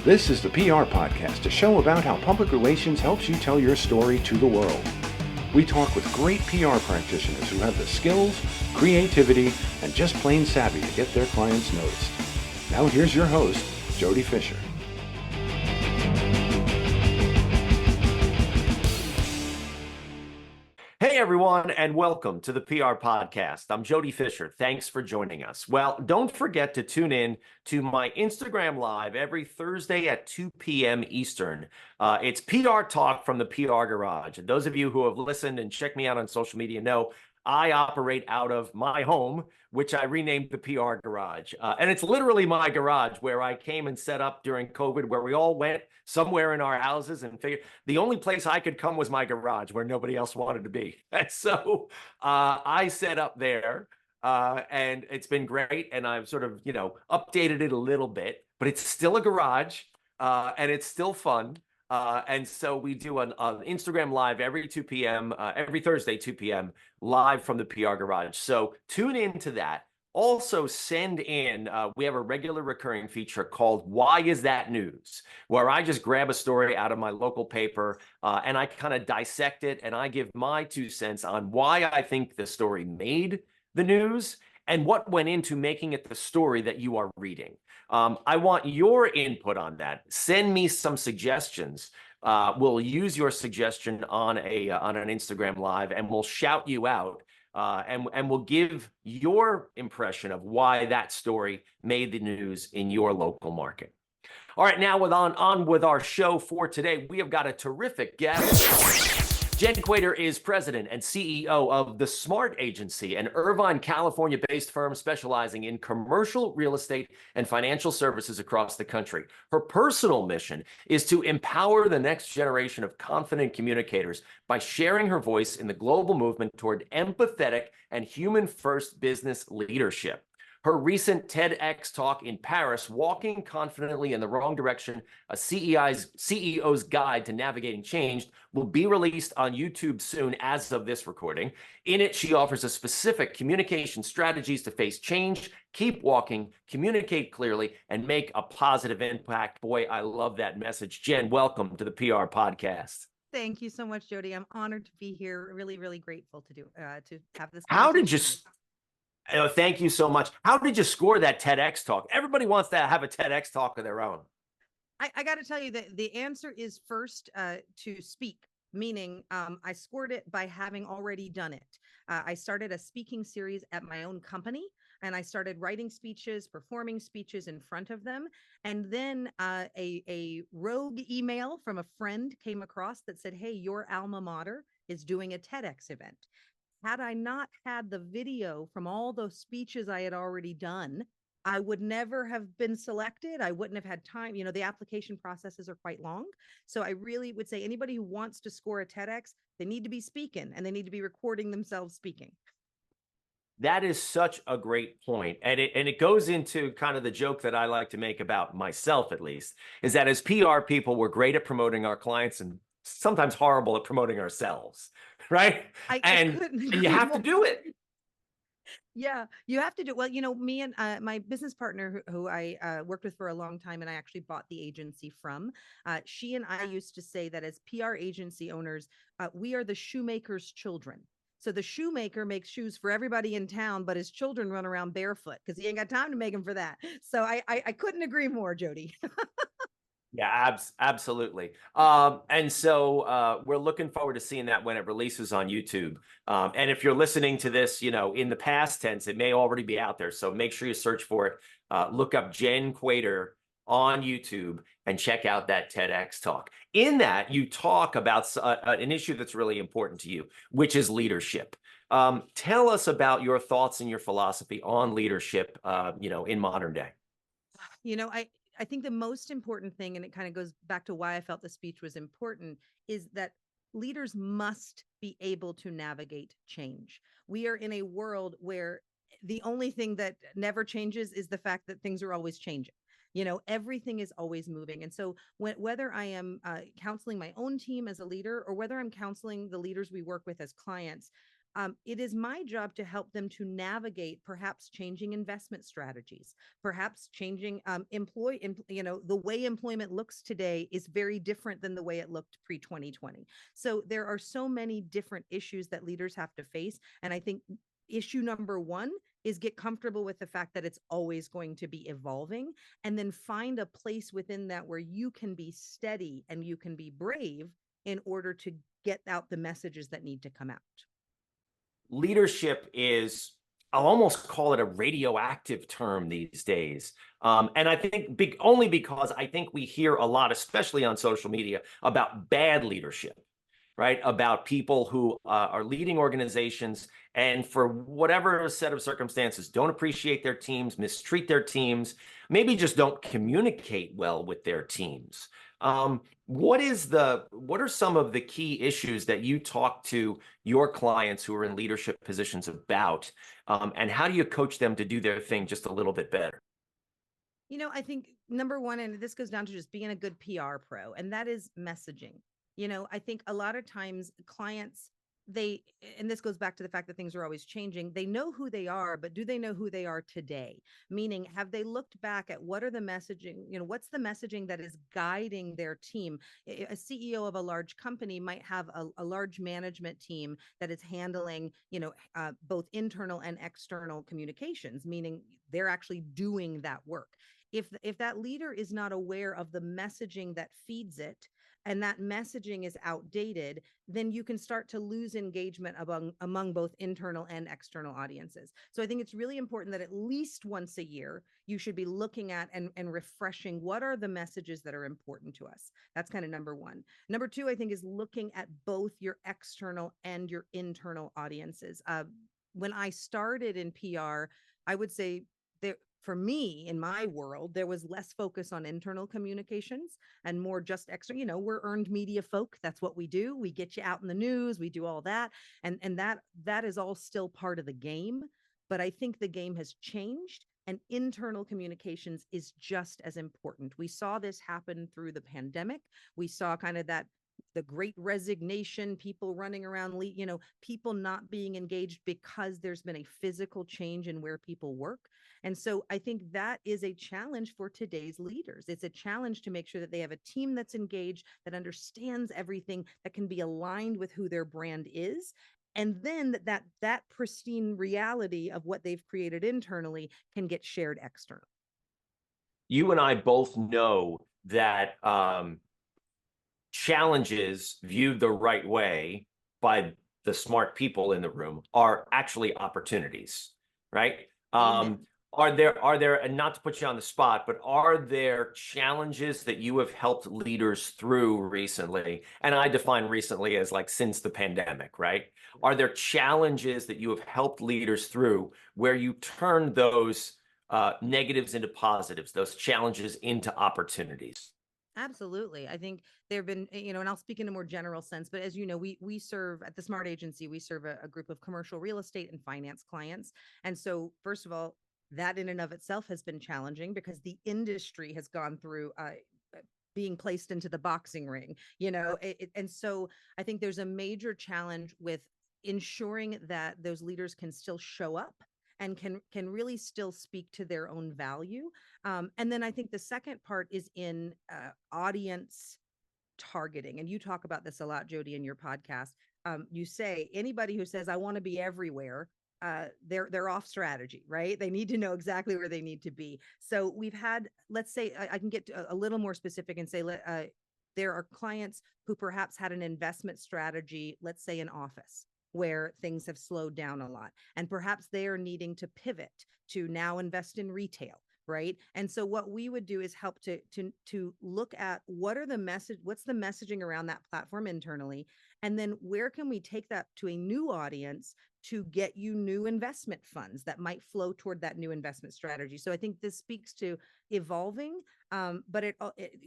This is the PR Podcast, a show about how public relations helps you tell your story to the world. We talk with great PR practitioners who have the skills, creativity, and just plain savvy to get their clients noticed. Now here's your host, Jody Fisher. Hey everyone, and welcome to the PR Podcast. I'm Jody Fisher. Thanks for joining us. Well, don't forget to tune in to my Instagram Live every Thursday at 2 p.m. Eastern. It's PR Talk from the PR Garage. And those of you who have listened and checked me out on social media know I operate out of my home, which I renamed the PR Garage. And it's literally my garage where I came and set up during COVID, where we all went somewhere in our houses and figured the only place I could come was my garage where nobody else wanted to be. And so I set up there and it's been great. And I've sort of, updated it a little bit, but it's still a garage and it's still fun. And so we do an Instagram Live every 2 p.m., every Thursday, 2 p.m., live from the PR Garage. So tune into that. Also send in, we have a regular recurring feature called Why Is That News, where I just grab a story out of my local paper and I kind of dissect it and I give my 2 cents on why I think the story made the news and what went into making it the story that you are reading. I want your input on that. Send me some suggestions. We'll use your suggestion on an Instagram Live, and we'll shout you out, and we'll give your impression of why that story made the news in your local market. All right, now on with our show for today, we have got a terrific guest. Jenn Quader is president and CEO of The Smart Agency, an Irvine, California-based firm specializing in commercial real estate and financial services across the country. Her personal mission is to empower the next generation of confident communicators by sharing her voice in the global movement toward empathetic and human-first business leadership. Her recent TedX talk in Paris, Walking Confidently in the Wrong Direction, a CEO's Guide to Navigating Change, will be released on YouTube soon as of this recording. In it, she offers a specific communication strategies to face change, keep walking, communicate clearly, and make a positive impact. Boy, I love that message. Jenn, welcome to the PR Podcast. Thank you so much, Jody. I'm honored to be here. Really, really grateful to have this. How did you... Thank you so much. How did you score that TEDx talk? Everybody wants to have a TEDx talk of their own. I got to tell you that the answer is first to speak, meaning I scored it by having already done it. I started a speaking series at my own company, and I started writing speeches, performing speeches in front of them. And then a rogue email from a friend came across that said, hey, your alma mater is doing a TEDx event. Had I not had the video from all those speeches I had already done, I would never have been selected. I wouldn't have had time. The application processes are quite long. So I really would say anybody who wants to score a TEDx, they need to be speaking and they need to be recording themselves speaking. That is such a great point. And it goes into kind of the joke that I like to make about myself, at least, is that as PR people, we're great at promoting our clients and sometimes horrible at promoting ourselves, right? And you have to do it. Yeah, you have to do. Well, me and my business partner who I worked with for a long time, and I actually bought the agency from, she and I used to say that as PR agency owners, we are the shoemaker's children. So the shoemaker makes shoes for everybody in town, but his children run around barefoot because he ain't got time to make them for that. So I couldn't agree more, Jody. Yeah, absolutely. And so we're looking forward to seeing that when it releases on YouTube. And if you're listening to this, in the past tense, it may already be out there. So make sure you search for it. Look up Jenn Quader on YouTube and check out that TEDx talk. In that, you talk about an issue that's really important to you, which is leadership. Tell us about your thoughts and your philosophy on leadership, in modern day. I think the most important thing, and it kind of goes back to why I felt the speech was important, is that leaders must be able to navigate change. We are in a world where the only thing that never changes is the fact that things are always changing. Everything is always moving. And so whether I am counseling my own team as a leader or whether I'm counseling the leaders we work with as clients, it is my job to help them to navigate perhaps changing investment strategies, perhaps changing the way employment looks today is very different than the way it looked pre-2020. So there are so many different issues that leaders have to face. And I think issue number one is get comfortable with the fact that it's always going to be evolving, and then find a place within that where you can be steady and you can be brave in order to get out the messages that need to come out. Leadership is, I'll almost call it a radioactive term these days. And I think only because I think we hear a lot, especially on social media, about bad leadership, right? About people who are leading organizations and for whatever set of circumstances don't appreciate their teams, mistreat their teams, maybe just don't communicate well with their teams. What are some of the key issues that you talk to your clients who are in leadership positions about, and how do you coach them to do their thing just a little bit better? I think number one, and this goes down to just being a good PR pro, and that is messaging. I think a lot of times clients, and this goes back to the fact that things are always changing. They know who they are, but do they know who they are today? Meaning, have they looked back at what are the messaging, what's the messaging that is guiding their team? A CEO of a large company might have a large management team that is handling, both internal and external communications, meaning they're actually doing that work. If that leader is not aware of the messaging that feeds it, and that messaging is outdated, then you can start to lose engagement among both internal and external audiences. So I think it's really important that at least once a year, you should be looking at and refreshing what are the messages that are important to us. That's kind of number one. Number two, I think, is looking at both your external and your internal audiences. When I started in PR, I would say for me, in my world, there was less focus on internal communications and more just extra. We're earned media folk. That's what we do. We get you out in the news. We do all that. And that is all still part of the game. But I think the game has changed, and internal communications is just as important. We saw this happen through the pandemic. We saw kind of the great resignation, people running around, people not being engaged because there's been a physical change in where people work. And so I think that is a challenge for today's leaders. It's a challenge to make sure that they have a team that's engaged, that understands everything, that can be aligned with who their brand is. And then that pristine reality of what they've created internally can get shared externally. You and I both know that challenges viewed the right way by the smart people in the room are actually opportunities, right? Are there, and not to put you on the spot, but are there challenges that you have helped leaders through recently? And I define recently as like since the pandemic, right? Are there challenges that you have helped leaders through where you turn those negatives into positives, those challenges into opportunities? Absolutely. I think there have been, and I'll speak in a more general sense, but as you know, we serve at the Smart Agency, we serve a group of commercial real estate and finance clients. And so, first of all, that in and of itself has been challenging because the industry has gone through being placed into the boxing ring, and so I think there's a major challenge with ensuring that those leaders can still show up and can really still speak to their own value. And then I think the second part is in audience targeting. And you talk about this a lot, Jody, in your podcast. You say anybody who says, I want to be everywhere, they're off strategy, right? They need to know exactly where they need to be. So we've had, let's say, I can get a little more specific and say, there are clients who perhaps had an investment strategy, let's say in office, where things have slowed down a lot. And perhaps they are needing to pivot to now invest in retail, right? And so what we would do is help to look at what's the messaging around that platform internally, and then where can we take that to a new audience to get you new investment funds that might flow toward that new investment strategy. So I think this speaks to evolving, but it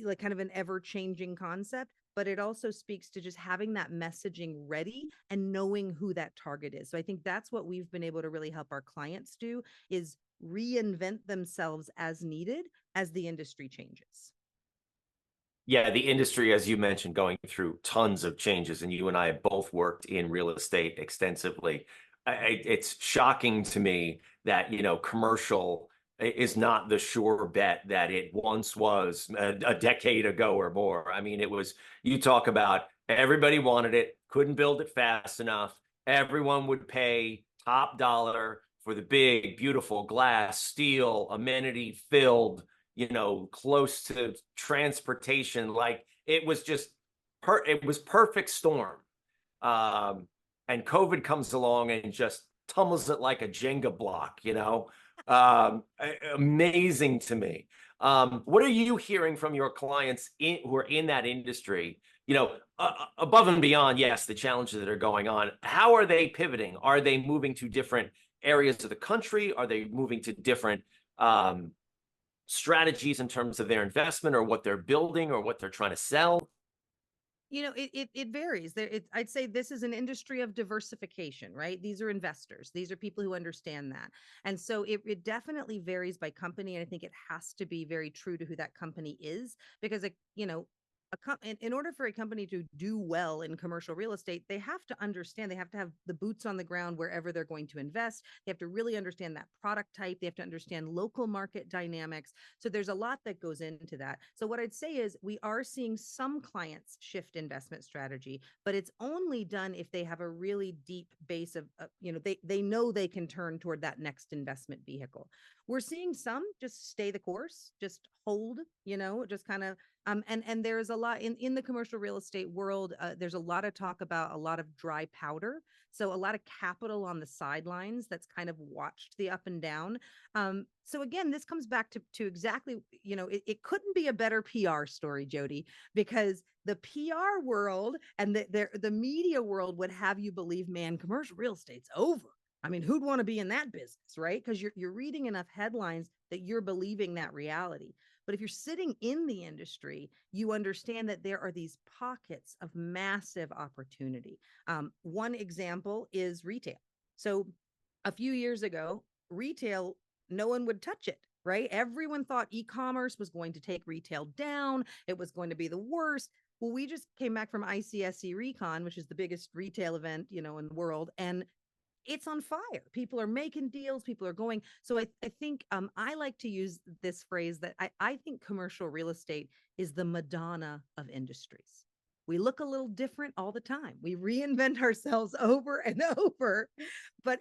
like kind of an ever-changing concept, but it also speaks to just having that messaging ready and knowing who that target is. So I think that's what we've been able to really help our clients do, is reinvent themselves as needed as the industry changes. Yeah, the industry, as you mentioned, going through tons of changes, and you and I have both worked in real estate extensively. It's shocking to me that, commercial is not the sure bet that it once was a decade ago or more. I mean, you talk about everybody wanted it, couldn't build it fast enough. Everyone would pay top dollar for the big, beautiful glass, steel, amenity filled, close to transportation. Like it was just it was perfect storm. Um, and COVID comes along and just tumbles it like a Jenga block. Amazing to me. What are you hearing from your clients who are in that industry? Above and beyond, yes, the challenges that are going on. How are they pivoting? Are they moving to different areas of the country? Are they moving to different strategies in terms of their investment or what they're building or what they're trying to sell? It varies. I'd say this is an industry of diversification, right? These are investors. These are people who understand that. And so it definitely varies by company. And I think it has to be very true to who that company is, because in order for a company to do well in commercial real estate, they have to understand, they have to have the boots on the ground wherever they're going to invest. They have to really understand that product type. They have to understand local market dynamics. So there's a lot that goes into that. So what I'd say is we are seeing some clients shift investment strategy, but it's only done if they have a really deep base of, they know they can turn toward that next investment vehicle. We're seeing some just stay the course, just hold, just kind of and there's a lot in the commercial real estate world. There's a lot of talk about a lot of dry powder. So a lot of capital on the sidelines that's kind of watched the up and down. So again, this comes back to exactly, it couldn't be a better PR story, Jody, because the PR world and the media world would have you believe, man, commercial real estate's over. I mean, who'd want to be in that business, right? Because you're reading enough headlines that you're believing that reality. But if you're sitting in the industry, you understand that there are these pockets of massive opportunity. One example is retail. So a few years ago, retail, no one would touch it, right? Everyone thought e-commerce was going to take retail down. It was going to be the worst. Well, we just came back from ICSC Recon, which is the biggest retail event, in the world. And it's on fire. People are making deals. People are going. So I think I like to use this phrase that I think commercial real estate is the Madonna of industries. We look a little different all the time. We reinvent ourselves over and over, but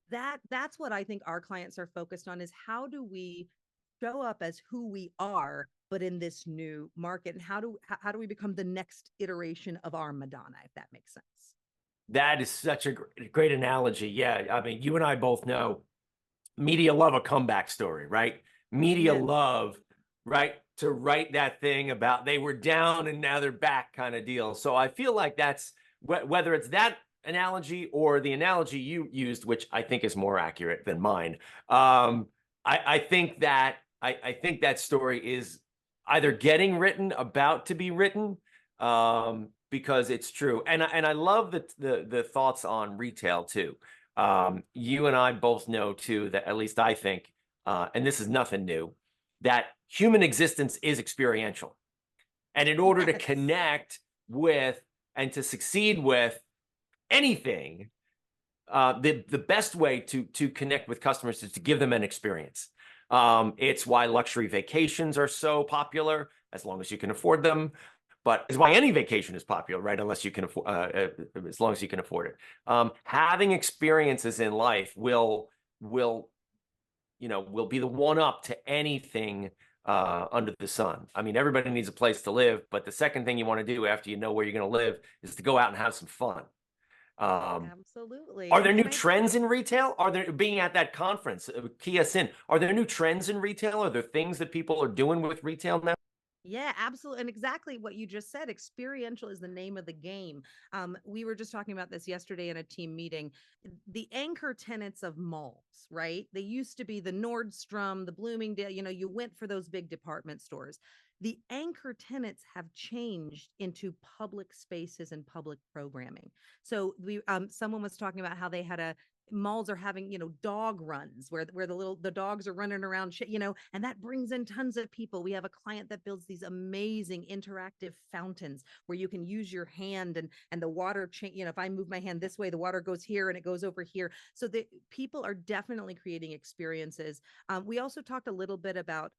that's what I think our clients are focused on, is how do we show up as who we are, but in this new market, and how do we become the next iteration of our Madonna, if that makes sense. That is such a great analogy. Yeah. I mean, you and I both know media love a comeback story, right? Media love, right, to write that thing about they were down and now they're back kind of deal. So I feel like that's whether it's that analogy or the analogy you used, which I think is more accurate than mine. I think that story is either getting written, about to be written. Because it's true. And I love the thoughts on retail too. You and I both know too that, at least I think, and this is nothing new, that human existence is experiential. And in order to connect with and to succeed with anything, the best way to connect with customers is to give them an experience. It's why luxury vacations are so popular, as long as you can afford them. But it's why any vacation is popular, right? Unless you can afford, as long as you can afford it. Having experiences in life will be the one up to anything under the sun. I mean, everybody needs a place to live, but the second thing you want to do after you know where you're going to live is to go out and have some fun. Absolutely. Are there new trends in retail? Are there, being at that conference, Kia Sin, are there new trends in retail? Are there things that people are doing with retail now? Yeah, absolutely. And exactly what you just said, experiential is the name of the game. We were just talking about this yesterday in a team meeting. The anchor tenants of malls, right? They used to be the Nordstrom, the Bloomingdale, you went for those big department stores. The anchor tenants have changed into public spaces and public programming. So someone was talking about how they had malls are having, dog runs where the dogs are running around, and that brings in tons of people. We have a client that builds these amazing interactive fountains where you can use your hand and the water change. If I move my hand this way, the water goes here and it goes over here. So the people are definitely creating experiences. We also talked a little bit about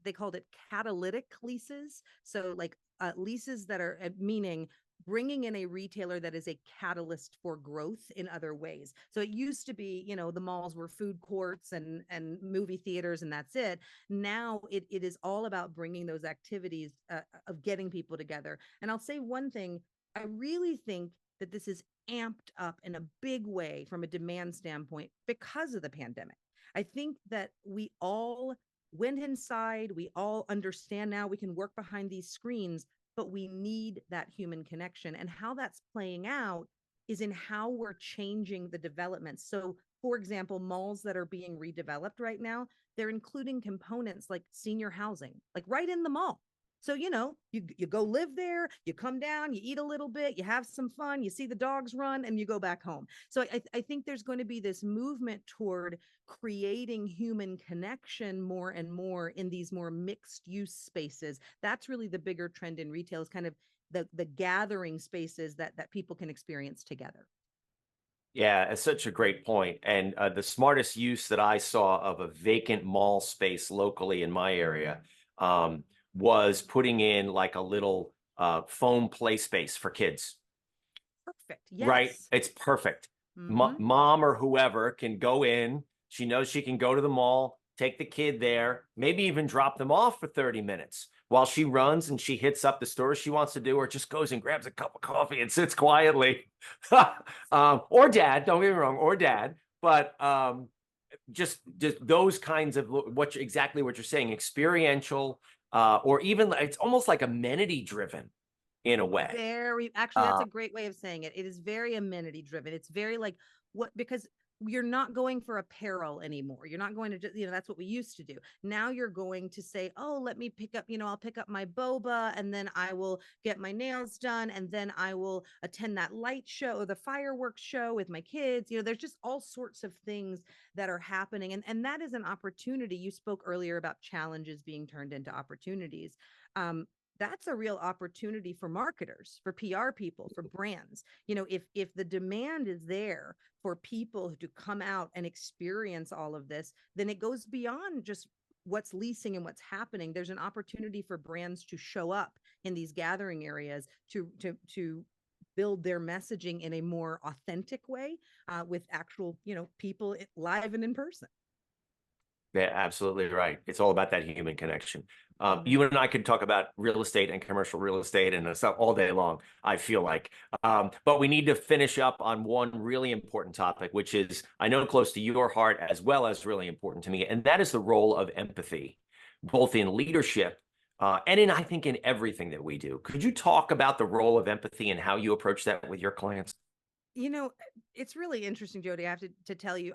they called it catalytic leases. So like leases that are meaning bringing in a retailer that is a catalyst for growth in other ways. So it used to be, the malls were food courts and movie theaters, and that's it. Now it is all about bringing those activities of getting people together. And I'll say one thing, I really think that this is amped up in a big way from a demand standpoint because of the pandemic. I think that we all went inside, we all understand now we can work behind these screens, but we need that human connection. And how that's playing out is in how we're changing the development. So, for example, malls that are being redeveloped right now, they're including components like senior housing, like right in the mall. So, you go live there, you come down, you eat a little bit, you have some fun, you see the dogs run, and you go back home. So I think there's going to be this movement toward creating human connection more and more in these more mixed use spaces. That's really the bigger trend in retail, is kind of the gathering spaces that people can experience together. Yeah, it's such a great point. And the smartest use that I saw of a vacant mall space locally in my area was putting in like a little foam play space for kids. Perfect. Right? Yes. It's perfect. Mhm. Mom or whoever can go in. She knows she can go to the mall, take the kid there, maybe even drop them off for 30 minutes while she runs and she hits up the store she wants to do, or just goes and grabs a cup of coffee and sits quietly. Or dad, don't get me wrong, or dad. But just those kinds of exactly what you're saying, experiential, or even it's almost like amenity driven in a way. Actually, that's a great way of saying it. It is very amenity driven. It's very like because you're not going for apparel anymore. You're not going to just, that's what we used to do. Now you're going to say, oh, let me pick up, I'll pick up my boba, and then I will get my nails done, and then I will attend that light show or the fireworks show with my kids. There's just all sorts of things that are happening. And that is an opportunity. You spoke earlier about challenges being turned into opportunities. That's a real opportunity for marketers, for PR people, for brands. If the demand is there for people to come out and experience all of this, then it goes beyond just what's leasing and what's happening. There's an opportunity for brands to show up in these gathering areas to build their messaging in a more authentic way, with actual, people live and in person. Yeah, absolutely right. It's all about that human connection. Mhm. You and I could talk about real estate and commercial real estate and stuff all day long, I feel like. But we need to finish up on one really important topic, which is, I know, close to your heart as well as really important to me, and that is the role of empathy, both in leadership and I think, in everything that we do. Could you talk about the role of empathy and how you approach that with your clients? You know, it's really interesting, Jody. I have to tell you,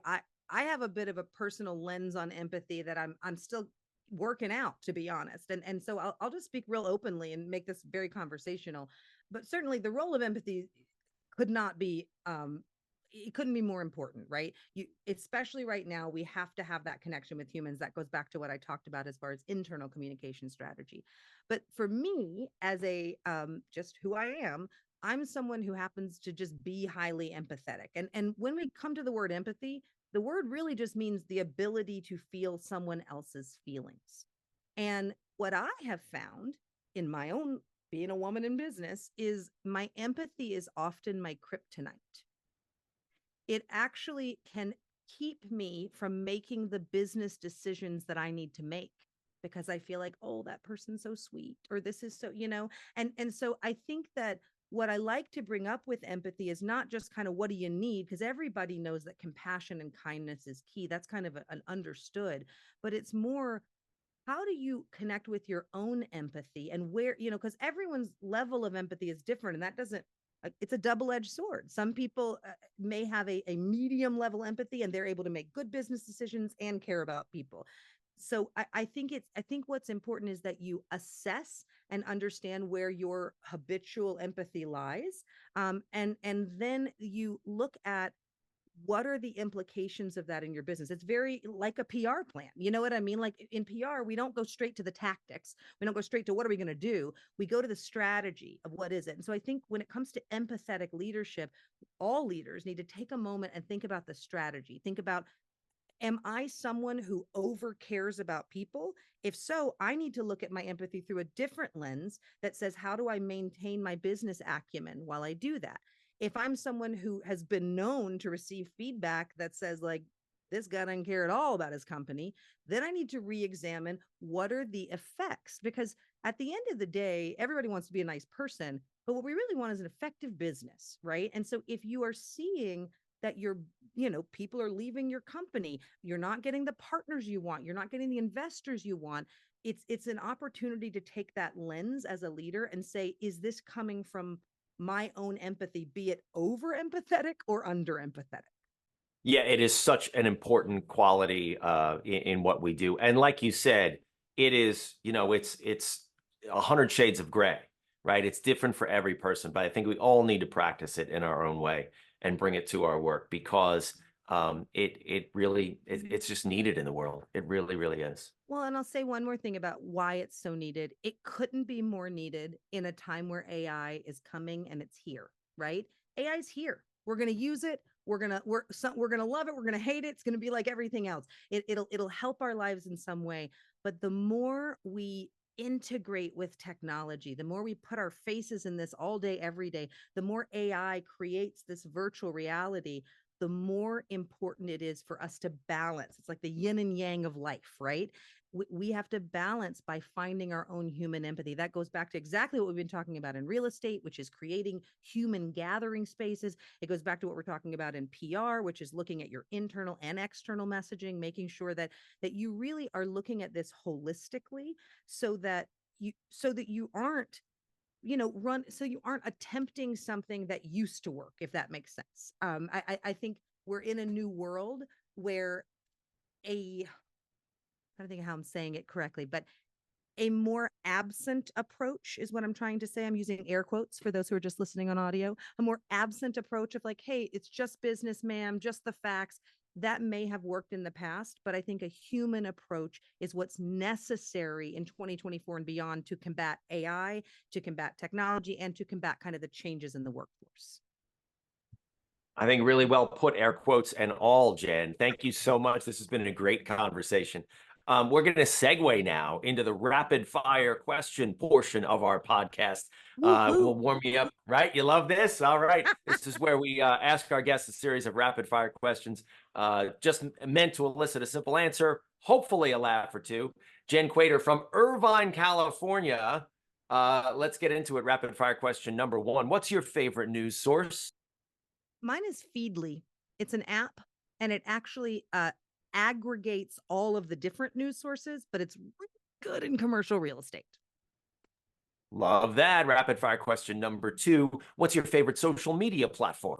I have a bit of a personal lens on empathy that I'm still working out, to be honest. And so I'll just speak real openly and make this very conversational. But certainly the role of empathy could not be it couldn't be more important, right? You, especially right now, we have to have that connection with humans. That goes back to what I talked about as far as internal communication strategy. But for me, as a just who I am, I'm someone who happens to just be highly empathetic. And when we come to the word empathy, the word really just means the ability to feel someone else's feelings. And what I have found in my own being a woman in business is my empathy is often my kryptonite. It actually can keep me from making the business decisions that I need to make, because I feel like, oh, that person's so sweet, or this is so, and so I think that what I like to bring up with empathy is not just kind of what do you need, because everybody knows that compassion and kindness is key. That's kind of an understood, but it's more, how do you connect with your own empathy, and where, because everyone's level of empathy is different, and that doesn't, it's a double-edged sword. Some people may have a medium level empathy, and they're able to make good business decisions and care about people. So I think what's important is that you assess and understand where your habitual empathy lies, and then you look at what are the implications of that in your business? It's very like a PR plan. You know what I mean? Like in PR, we don't go straight to the tactics. We don't go straight to what are we going to do? We go to the strategy of what is it. And so I think when it comes to empathetic leadership, all leaders need to take a moment and think about the strategy. Think about, am I someone who over cares about people? If so, I need to look at my empathy through a different lens that says, how do I maintain my business acumen while I do that? If I'm someone who has been known to receive feedback that says, like, this guy doesn't care at all about his company, then I need to re-examine what are the effects. Because at the end of the day, everybody wants to be a nice person, but what we really want is an effective business, right? And so if you are seeing that people are leaving your company, you're not getting the partners you want, you're not getting the investors you want, it's an opportunity to take that lens as a leader and say, is this coming from my own empathy, be it over empathetic or under empathetic? Yeah, it is such an important quality in what we do. And like you said, it is, it's 100 shades of gray, right? It's different for every person, but I think we all need to practice it in our own way and bring it to our work because it's just needed in the world. It really, really is. Well, and I'll say one more thing about why it's so needed. It couldn't be more needed in a time where AI is coming and it's here, right? AI is here. We're going to use it. We're going to love it. We're going to hate it. It's going to be like everything else. It'll help our lives in some way. But the more we integrate with technology, the more we put our faces in this all day, every day, the more AI creates this virtual reality, the more important it is for us to balance. It's like the yin and yang of life, right? We have to balance by finding our own human empathy. That goes back to exactly what we've been talking about in real estate, which is creating human gathering spaces. It goes back to what we're talking about in PR, which is looking at your internal and external messaging, making sure that you really are looking at this holistically so that you aren't so you aren't attempting something that used to work, if that makes sense. I think we're in a new world where I don't think how I'm saying it correctly, but a more absent approach is what I'm trying to say. I'm using air quotes for those who are just listening on audio. A more absent approach of like, hey, it's just business, ma'am, just the facts. That may have worked in the past, but I think a human approach is what's necessary in 2024 and beyond to combat AI, to combat technology, and to combat kind of the changes in the workforce. I think really well put, air quotes and all, Jen. Thank you so much. This has been a great conversation. We're going to segue now into the rapid fire question portion of our podcast. We'll warm you up, right? You love this? All right. This is where we ask our guests a series of rapid fire questions, just meant to elicit a simple answer, hopefully a laugh or two. Jenn Quader from Irvine, California. Let's get into it. Rapid fire question number one. What's your favorite news source? Mine is Feedly. It's an app, and it actually aggregates all of the different news sources, but it's really good in commercial real estate. Love that. Rapid fire question number two. What's your favorite social media platform?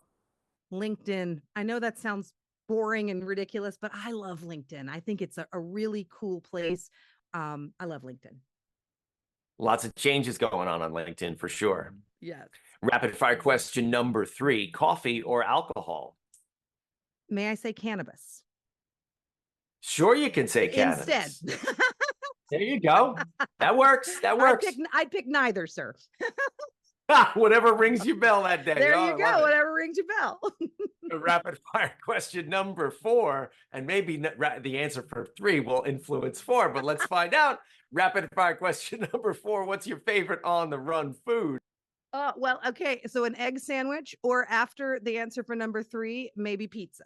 LinkedIn. I know that sounds boring and ridiculous, but I love LinkedIn. I think it's a really cool place. I love LinkedIn. Lots of changes going on LinkedIn for sure. Yes. Rapid fire question number three. Coffee or alcohol? May I say cannabis? Sure, you can say cannabis. Instead. There you go. That works. That works. I'd pick neither, sir. Whatever rings your bell that day. There you go. Whatever rings your bell. Rapid fire question number four, and maybe the answer for three will influence four, but let's find out. Rapid fire question number four. What's your favorite on the run food? Well, okay. So an egg sandwich, or after the answer for number three, maybe pizza.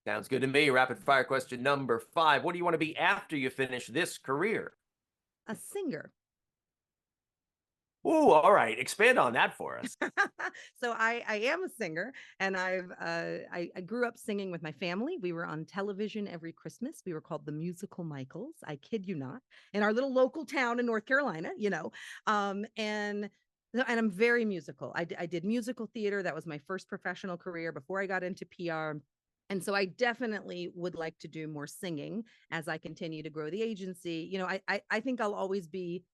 Sounds good to me. Rapid fire question number five. What do you want to be after you finish this career? A singer. Ooh, all right. Expand on that for us. So I am a singer, and I grew up singing with my family. We were on television every Christmas. We were called the Musical Michaels. I kid you not, in our little local town in North Carolina, and I'm very musical. I did musical theater. That was my first professional career before I got into PR. And so I definitely would like to do more singing as I continue to grow the agency. I think I'll always be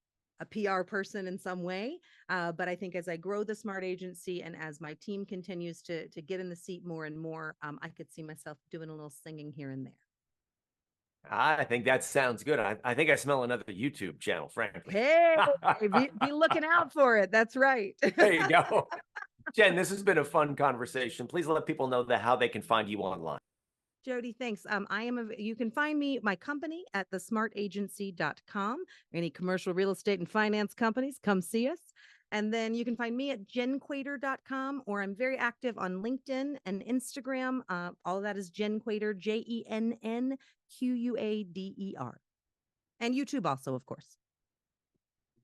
a PR person in some way. But I think as I grow the Smart Agency and as my team continues to get in the seat more and more, I could see myself doing a little singing here and there. I think that sounds good. I think I smell another YouTube channel, frankly. Hey, be looking out for it. That's right. There you go. Jenn, this has been a fun conversation. Please let people know how they can find you online. Jody, thanks. You can find me, my company at thesmartagency.com. Any commercial real estate and finance companies, come see us. And then you can find me at jennquader.com, or I'm very active on LinkedIn and Instagram. All of that is Jenn Quader, JENNQUADER. And YouTube also, of course.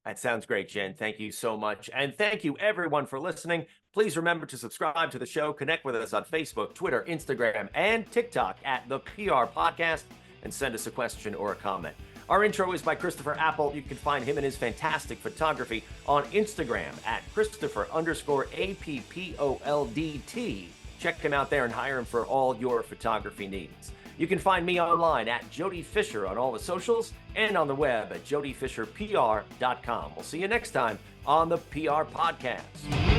That sounds great, Jenn. Thank you so much. And thank you, everyone, for listening. Please remember to subscribe to the show. Connect with us on Facebook, Twitter, Instagram, and TikTok at The PR Podcast, and send us a question or a comment. Our intro is by Christopher Apple. You can find him and his fantastic photography on Instagram at Christopher_APPOLDT. Check him out there and hire him for all your photography needs. You can find me online at Jody Fisher on all the socials and on the web at jodyfisherpr.com. We'll see you next time on the PR Podcast.